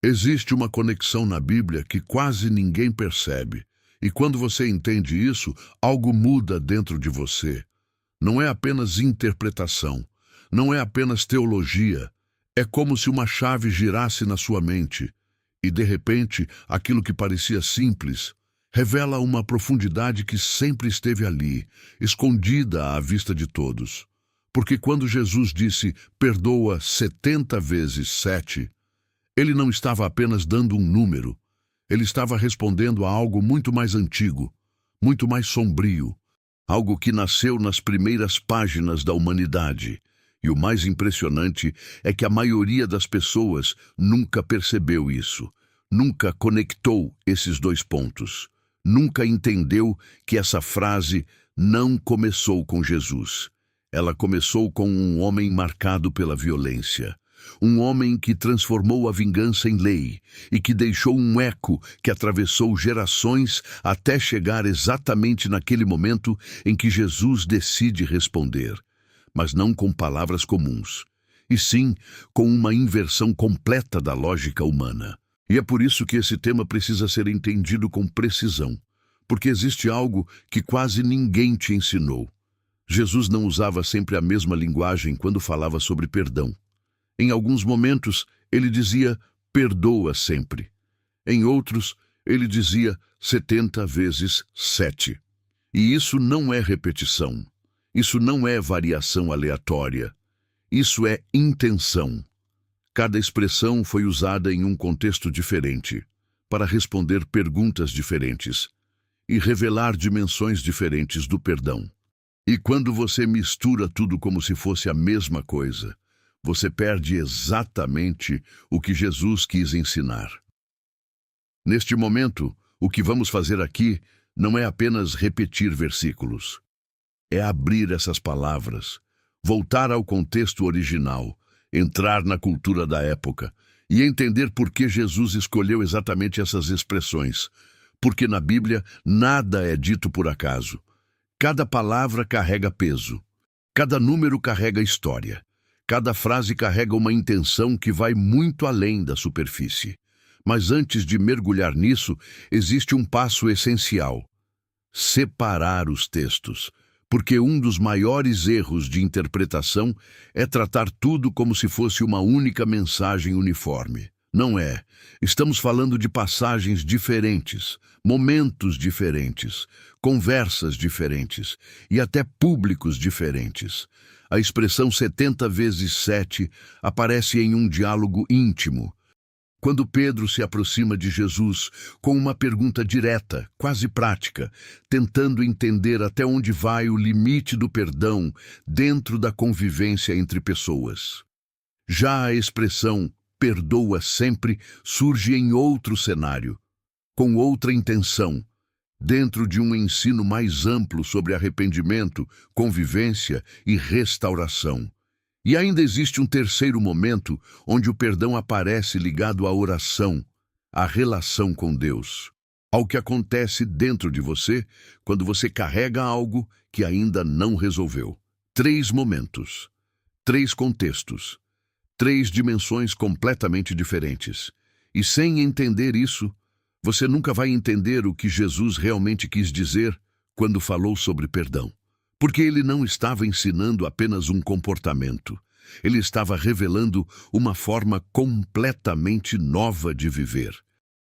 Existe uma conexão na Bíblia que quase ninguém percebe. E quando você entende isso, algo muda dentro de você. Não é apenas interpretação, não é apenas teologia. É como se uma chave girasse na sua mente e, de repente, aquilo que parecia simples revela uma profundidade que sempre esteve ali, escondida à vista de todos. Porque quando Jesus disse, perdoa 70 vezes 7, ele não estava apenas dando um número, ele estava respondendo a algo muito mais antigo, muito mais sombrio, algo que nasceu nas primeiras páginas da humanidade. E o mais impressionante é que a maioria das pessoas nunca percebeu isso, nunca conectou esses dois pontos, nunca entendeu que essa frase não começou com Jesus. Ela começou com um homem marcado pela violência. Um homem que transformou a vingança em lei e que deixou um eco que atravessou gerações até chegar exatamente naquele momento em que Jesus decide responder, mas não com palavras comuns, e sim com uma inversão completa da lógica humana. E é por isso que esse tema precisa ser entendido com precisão, porque existe algo que quase ninguém te ensinou. Jesus não usava sempre a mesma linguagem quando falava sobre perdão. Em alguns momentos, ele dizia, perdoa sempre. Em outros, ele dizia 70 vezes 7. E isso não é repetição. Isso não é variação aleatória. Isso é intenção. Cada expressão foi usada em um contexto diferente, para responder perguntas diferentes e revelar dimensões diferentes do perdão. E quando você mistura tudo como se fosse a mesma coisa, você perde exatamente o que Jesus quis ensinar. Neste momento, o que vamos fazer aqui não é apenas repetir versículos. É abrir essas palavras, voltar ao contexto original, entrar na cultura da época e entender por que Jesus escolheu exatamente essas expressões. Porque na Bíblia nada é dito por acaso. Cada palavra carrega peso. Cada número carrega história. Cada frase carrega uma intenção que vai muito além da superfície. Mas antes de mergulhar nisso, existe um passo essencial: separar os textos. Porque um dos maiores erros de interpretação é tratar tudo como se fosse uma única mensagem uniforme. Não é. Estamos falando de passagens diferentes, momentos diferentes, conversas diferentes e até públicos diferentes. A expressão 70 vezes 7 aparece em um diálogo íntimo, quando Pedro se aproxima de Jesus com uma pergunta direta, quase prática, tentando entender até onde vai o limite do perdão dentro da convivência entre pessoas. Já a expressão perdoa sempre surge em outro cenário, com outra intenção, dentro de um ensino mais amplo sobre arrependimento, convivência e restauração. E ainda existe um terceiro momento onde o perdão aparece ligado à oração, à relação com Deus, ao que acontece dentro de você quando você carrega algo que ainda não resolveu. 3 momentos, 3 contextos, 3 dimensões completamente diferentes. E sem entender isso, você nunca vai entender o que Jesus realmente quis dizer quando falou sobre perdão. Porque ele não estava ensinando apenas um comportamento. Ele estava revelando uma forma completamente nova de viver.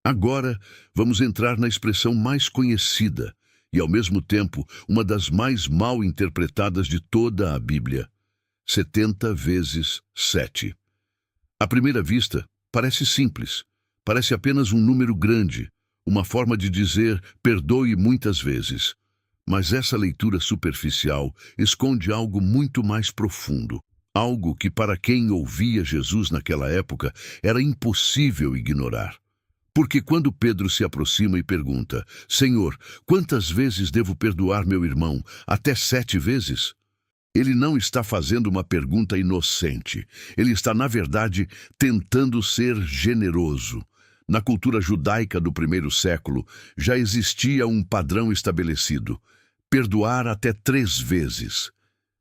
Agora, vamos entrar na expressão mais conhecida e, ao mesmo tempo, uma das mais mal interpretadas de toda a Bíblia: 70 vezes 7. À primeira vista, parece simples. Parece apenas um número grande, uma forma de dizer perdoe muitas vezes. Mas essa leitura superficial esconde algo muito mais profundo, algo que para quem ouvia Jesus naquela época era impossível ignorar. Porque quando Pedro se aproxima e pergunta, Senhor, quantas vezes devo perdoar meu irmão? Até 7 vezes? Ele não está fazendo uma pergunta inocente. Ele está, na verdade, tentando ser generoso. Na cultura judaica do primeiro século, já existia um padrão estabelecido: perdoar até 3 vezes.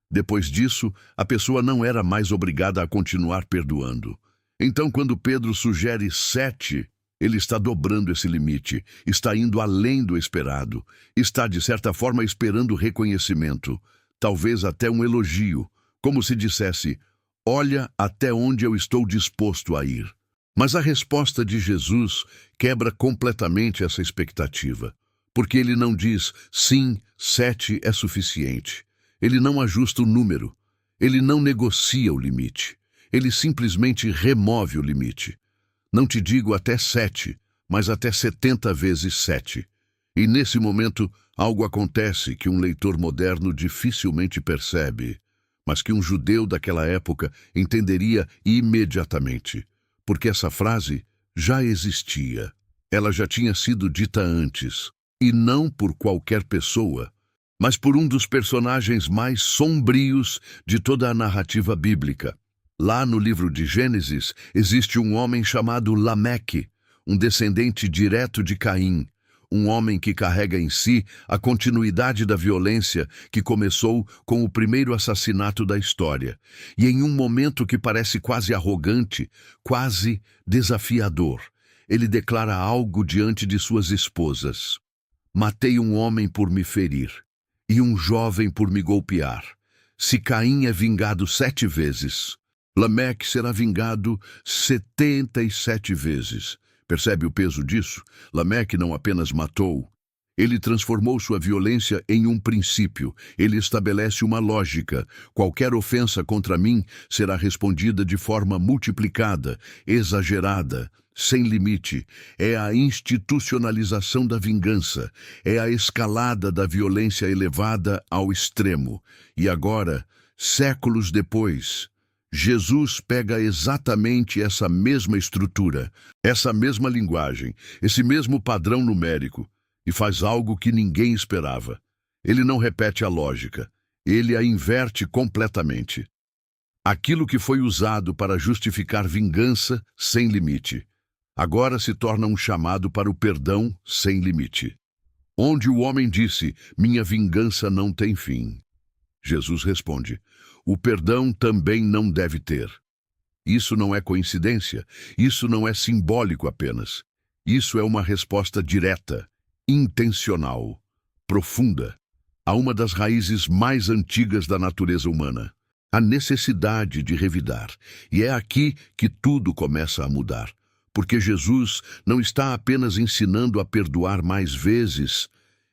Depois disso, a pessoa não era mais obrigada a continuar perdoando. Então, quando Pedro sugere 7, ele está dobrando esse limite, está indo além do esperado, está, de certa forma, esperando reconhecimento, talvez até um elogio, como se dissesse: olha até onde eu estou disposto a ir. Mas a resposta de Jesus quebra completamente essa expectativa, porque ele não diz, sim, 7 é suficiente. Ele não ajusta o número, ele não negocia o limite, ele simplesmente remove o limite. Não te digo até 7, mas até 70 vezes 7. E nesse momento, algo acontece que um leitor moderno dificilmente percebe, mas que um judeu daquela época entenderia imediatamente, porque essa frase já existia. Ela já tinha sido dita antes, e não por qualquer pessoa, mas por um dos personagens mais sombrios de toda a narrativa bíblica. Lá no livro de Gênesis, existe um homem chamado Lameque, um descendente direto de Caim, um homem que carrega em si a continuidade da violência que começou com o primeiro assassinato da história, e em um momento que parece quase arrogante, quase desafiador, ele declara algo diante de suas esposas: matei um homem por me ferir, e um jovem por me golpear. Se Caim é vingado 7 vezes, Lameque será vingado 77 vezes. Percebe o peso disso? Lameque não apenas matou, ele transformou sua violência em um princípio. Ele estabelece uma lógica. Qualquer ofensa contra mim será respondida de forma multiplicada, exagerada, sem limite. É a institucionalização da vingança. É a escalada da violência elevada ao extremo. E agora, séculos depois, Jesus pega exatamente essa mesma estrutura, essa mesma linguagem, esse mesmo padrão numérico, e faz algo que ninguém esperava. Ele não repete a lógica, ele a inverte completamente. Aquilo que foi usado para justificar vingança sem limite, agora se torna um chamado para o perdão sem limite. Onde o homem disse, minha vingança não tem fim, Jesus responde, o perdão também não deve ter. Isso não é coincidência, isso não é simbólico apenas. Isso é uma resposta direta, intencional, profunda, a uma das raízes mais antigas da natureza humana, a necessidade de revidar. E é aqui que tudo começa a mudar, porque Jesus não está apenas ensinando a perdoar mais vezes,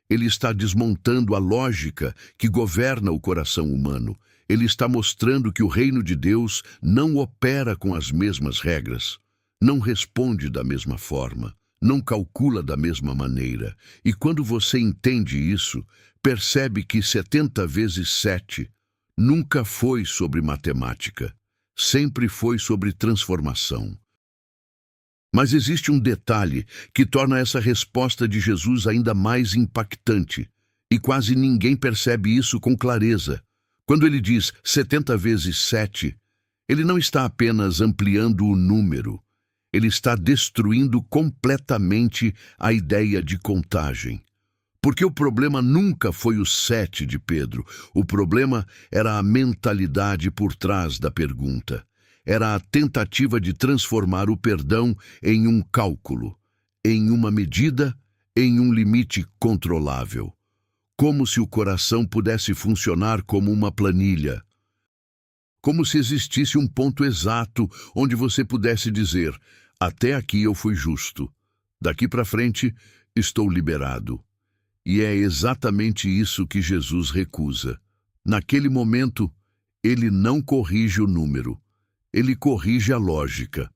ele está desmontando a lógica que governa o coração humano. Ele está mostrando que o reino de Deus não opera com as mesmas regras, não responde da mesma forma, não calcula da mesma maneira. E quando você entende isso, percebe que 70 vezes 7 nunca foi sobre matemática, sempre foi sobre transformação. Mas existe um detalhe que torna essa resposta de Jesus ainda mais impactante, e quase ninguém percebe isso com clareza. Quando ele diz 70 vezes 7, ele não está apenas ampliando o número, ele está destruindo completamente a ideia de contagem. Porque o problema nunca foi o 7 de Pedro, o problema era a mentalidade por trás da pergunta. Era a tentativa de transformar o perdão em um cálculo, em uma medida, em um limite controlável. Como se o coração pudesse funcionar como uma planilha. Como se existisse um ponto exato onde você pudesse dizer, até aqui eu fui justo, daqui para frente estou liberado. E é exatamente isso que Jesus recusa. Naquele momento, ele não corrige o número, ele corrige a lógica.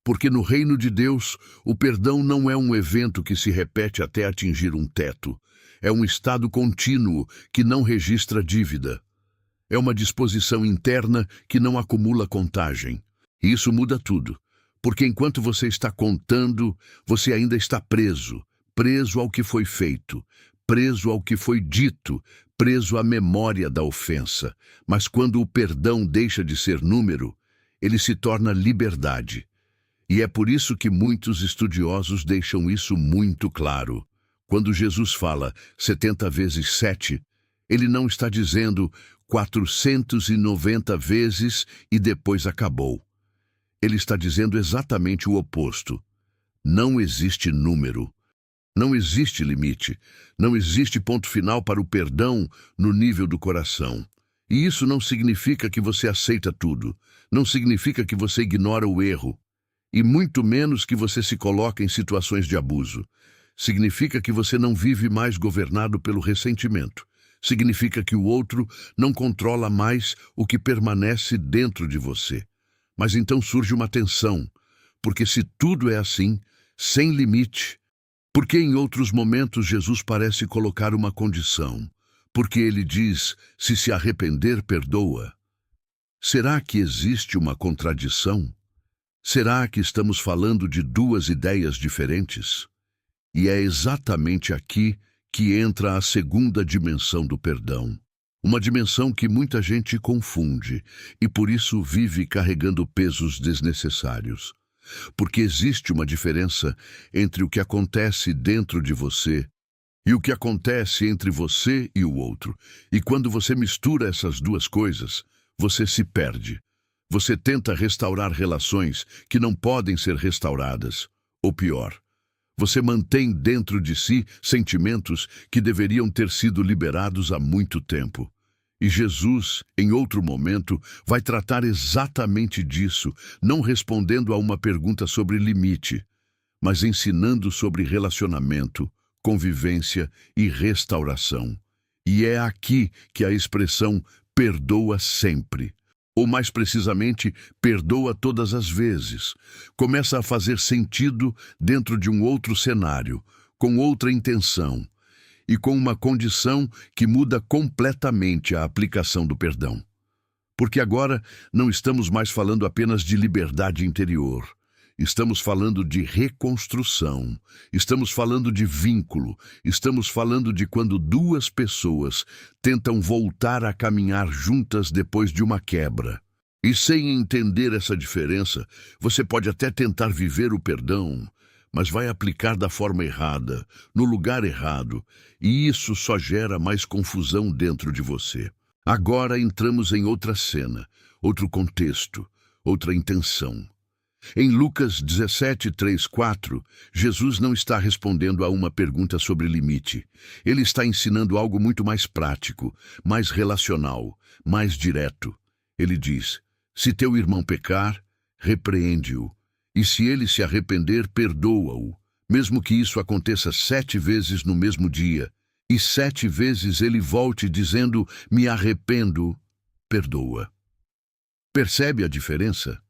Porque no reino de Deus, o perdão não é um evento que se repete até atingir um teto. É um estado contínuo que não registra dívida. É uma disposição interna que não acumula contagem. E isso muda tudo. Porque enquanto você está contando, você ainda está preso. Preso ao que foi feito. Preso ao que foi dito. Preso à memória da ofensa. Mas quando o perdão deixa de ser número, ele se torna liberdade. E é por isso que muitos estudiosos deixam isso muito claro. Quando Jesus fala 70 vezes 7, ele não está dizendo 490 vezes e depois acabou. Ele está dizendo exatamente o oposto. Não existe número. Não existe limite. Não existe ponto final para o perdão no nível do coração. E isso não significa que você aceita tudo. Não significa que você ignora o erro. E muito menos que você se coloca em situações de abuso. Significa que você não vive mais governado pelo ressentimento. Significa que o outro não controla mais o que permanece dentro de você. Mas então surge uma tensão, porque se tudo é assim, sem limite, por que em outros momentos Jesus parece colocar uma condição? Porque ele diz, se arrepender, perdoa. Será que existe uma contradição? Será que estamos falando de duas ideias diferentes? E é exatamente aqui que entra a segunda dimensão do perdão. Uma dimensão que muita gente confunde e por isso vive carregando pesos desnecessários. Porque existe uma diferença entre o que acontece dentro de você e o que acontece entre você e o outro. E quando você mistura essas duas coisas, você se perde. Você tenta restaurar relações que não podem ser restauradas. Ou pior, você mantém dentro de si sentimentos que deveriam ter sido liberados há muito tempo. E Jesus, em outro momento, vai tratar exatamente disso, não respondendo a uma pergunta sobre limite, mas ensinando sobre relacionamento, convivência e restauração. E é aqui que a expressão perdoa sempre, ou mais precisamente, perdoa todas as vezes, começa a fazer sentido dentro de um outro cenário, com outra intenção, e com uma condição que muda completamente a aplicação do perdão. Porque agora não estamos mais falando apenas de liberdade interior. Estamos falando de reconstrução. Estamos falando de vínculo. Estamos falando de quando duas pessoas tentam voltar a caminhar juntas depois de uma quebra. E sem entender essa diferença, você pode até tentar viver o perdão, mas vai aplicar da forma errada, no lugar errado, e isso só gera mais confusão dentro de você. Agora entramos em outra cena, outro contexto, outra intenção. Em Lucas 17, 3, 4, Jesus não está respondendo a uma pergunta sobre limite. Ele está ensinando algo muito mais prático, mais relacional, mais direto. Ele diz, se teu irmão pecar, repreende-o. E se ele se arrepender, perdoa-o, mesmo que isso aconteça 7 vezes no mesmo dia, e 7 vezes ele volte dizendo, me arrependo, perdoa. Percebe a diferença?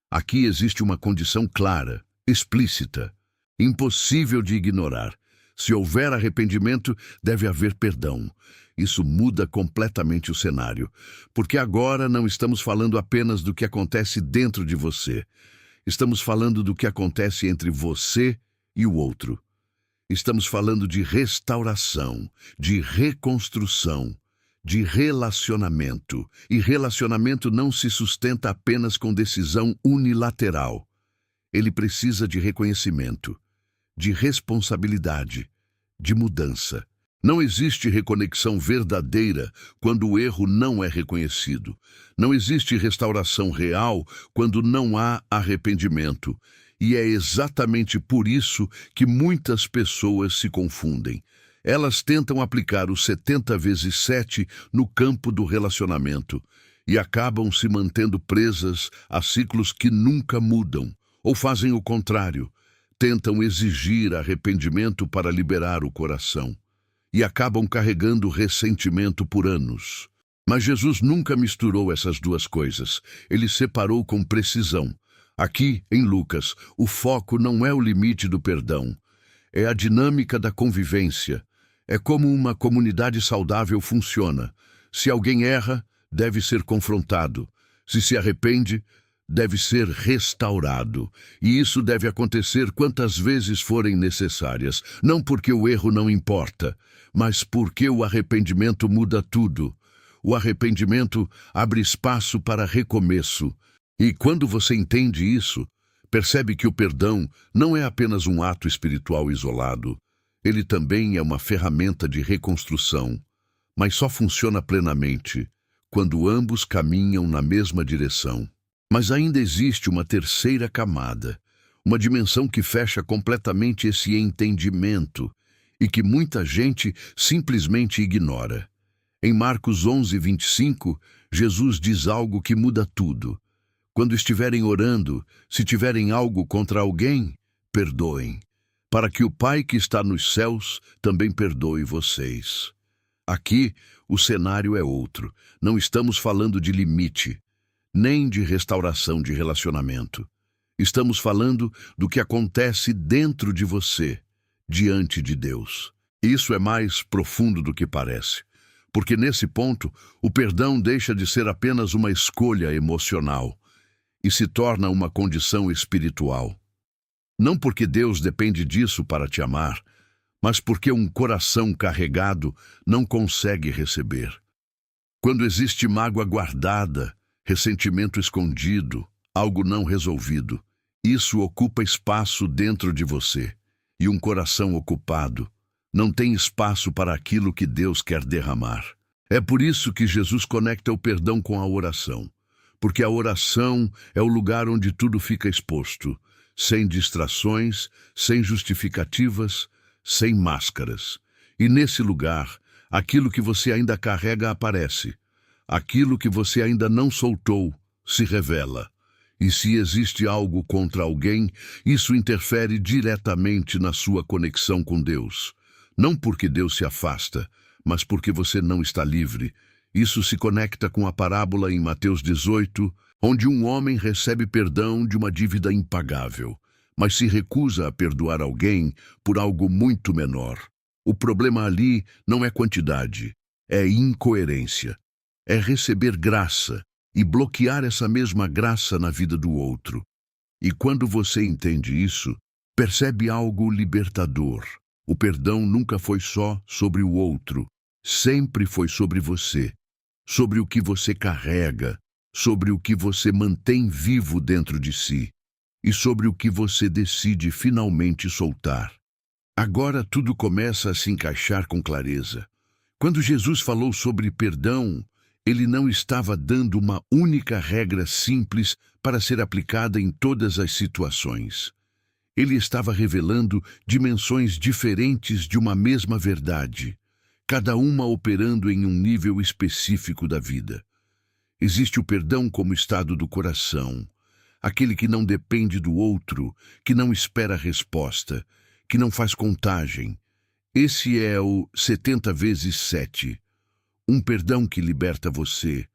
Aqui existe uma condição clara, explícita, impossível de ignorar. Se houver arrependimento, deve haver perdão. Isso muda completamente o cenário, porque agora não estamos falando apenas do que acontece dentro de você. Estamos falando do que acontece entre você e o outro. Estamos falando de restauração, de reconstrução, de relacionamento. E relacionamento não se sustenta apenas com decisão unilateral. Ele precisa de reconhecimento, de responsabilidade, de mudança. Não existe reconexão verdadeira quando o erro não é reconhecido. Não existe restauração real quando não há arrependimento. E é exatamente por isso que muitas pessoas se confundem. Elas tentam aplicar o 70 vezes 7 no campo do relacionamento e acabam se mantendo presas a ciclos que nunca mudam, ou fazem o contrário, tentam exigir arrependimento para liberar o coração e acabam carregando ressentimento por anos. Mas Jesus nunca misturou essas duas coisas. Ele separou com precisão. Aqui, em Lucas, o foco não é o limite do perdão, é a dinâmica da convivência. É como uma comunidade saudável funciona. Se alguém erra, deve ser confrontado. Se arrepende, deve ser restaurado. E isso deve acontecer quantas vezes forem necessárias. Não porque o erro não importa, mas porque o arrependimento muda tudo. O arrependimento abre espaço para recomeço. E quando você entende isso, percebe que o perdão não é apenas um ato espiritual isolado. Ele também é uma ferramenta de reconstrução, mas só funciona plenamente quando ambos caminham na mesma direção. Mas ainda existe uma terceira camada, uma dimensão que fecha completamente esse entendimento e que muita gente simplesmente ignora. Em Marcos 11:25, Jesus diz algo que muda tudo. Quando estiverem orando, se tiverem algo contra alguém, perdoem, para que o Pai que está nos céus também perdoe vocês. Aqui, o cenário é outro. Não estamos falando de limite, nem de restauração de relacionamento. Estamos falando do que acontece dentro de você, diante de Deus. Isso é mais profundo do que parece, porque nesse ponto, o perdão deixa de ser apenas uma escolha emocional e se torna uma condição espiritual. Não porque Deus depende disso para te amar, mas porque um coração carregado não consegue receber. Quando existe mágoa guardada, ressentimento escondido, algo não resolvido, isso ocupa espaço dentro de você. E um coração ocupado não tem espaço para aquilo que Deus quer derramar. É por isso que Jesus conecta o perdão com a oração. Porque a oração é o lugar onde tudo fica exposto, sem distrações, sem justificativas, sem máscaras. E nesse lugar, aquilo que você ainda carrega aparece. Aquilo que você ainda não soltou se revela. E se existe algo contra alguém, isso interfere diretamente na sua conexão com Deus. Não porque Deus se afasta, mas porque você não está livre. Isso se conecta com a parábola em Mateus 18, onde um homem recebe perdão de uma dívida impagável, mas se recusa a perdoar alguém por algo muito menor. O problema ali não é quantidade, é incoerência. É receber graça e bloquear essa mesma graça na vida do outro. E quando você entende isso, percebe algo libertador. O perdão nunca foi só sobre o outro, sempre foi sobre você, sobre o que você carrega, sobre o que você mantém vivo dentro de si e sobre o que você decide finalmente soltar. Agora tudo começa a se encaixar com clareza. Quando Jesus falou sobre perdão, ele não estava dando uma única regra simples para ser aplicada em todas as situações. Ele estava revelando dimensões diferentes de uma mesma verdade, cada uma operando em um nível específico da vida. Existe o perdão como estado do coração, aquele que não depende do outro, que não espera resposta, que não faz contagem. Esse é o 70 vezes 7. Um perdão que liberta você,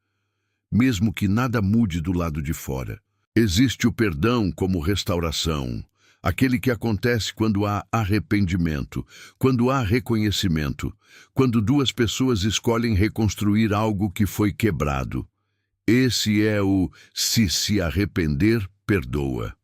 mesmo que nada mude do lado de fora. Existe o perdão como restauração, aquele que acontece quando há arrependimento, quando há reconhecimento, quando duas pessoas escolhem reconstruir algo que foi quebrado. Esse é o se arrepender, perdoa.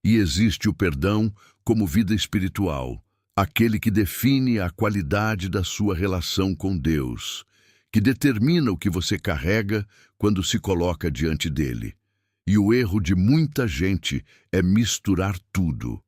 E existe o perdão como vida espiritual, aquele que define a qualidade da sua relação com Deus, que determina o que você carrega quando se coloca diante dele. E o erro de muita gente é misturar tudo.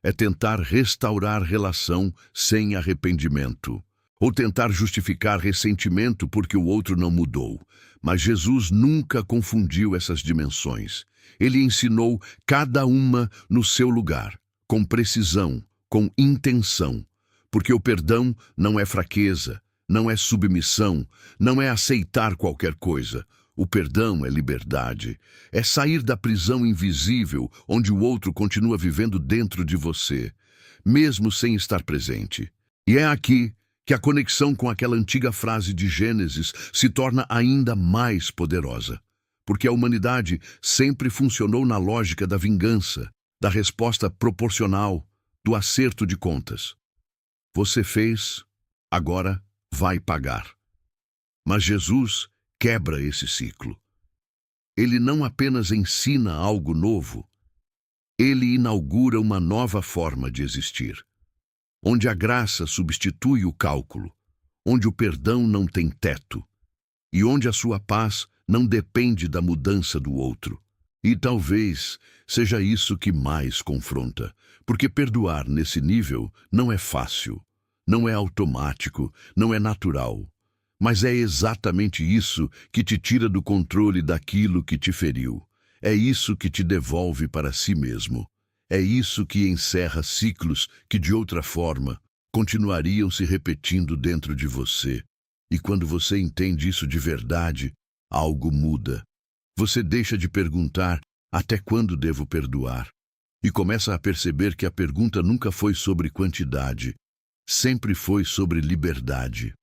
É tentar restaurar relação sem arrependimento. Ou tentar justificar ressentimento porque o outro não mudou. Mas Jesus nunca confundiu essas dimensões. Ele ensinou cada uma no seu lugar, com precisão, com intenção. Porque o perdão não é fraqueza, não é submissão, não é aceitar qualquer coisa. O perdão é liberdade, é sair da prisão invisível onde o outro continua vivendo dentro de você, mesmo sem estar presente. E é aqui que a conexão com aquela antiga frase de Gênesis se torna ainda mais poderosa. Porque a humanidade sempre funcionou na lógica da vingança, da resposta proporcional, do acerto de contas. Você fez, agora vai pagar. Mas Jesus quebra esse ciclo. Ele não apenas ensina algo novo, ele inaugura uma nova forma de existir, onde a graça substitui o cálculo, onde o perdão não tem teto, e onde a sua paz não depende da mudança do outro. E talvez seja isso que mais confronta, porque perdoar nesse nível não é fácil, não é automático, não é natural. Mas é exatamente isso que te tira do controle daquilo que te feriu. É isso que te devolve para si mesmo. É isso que encerra ciclos que, de outra forma, continuariam se repetindo dentro de você. E quando você entende isso de verdade, algo muda. Você deixa de perguntar até quando devo perdoar e começa a perceber que a pergunta nunca foi sobre quantidade, sempre foi sobre liberdade.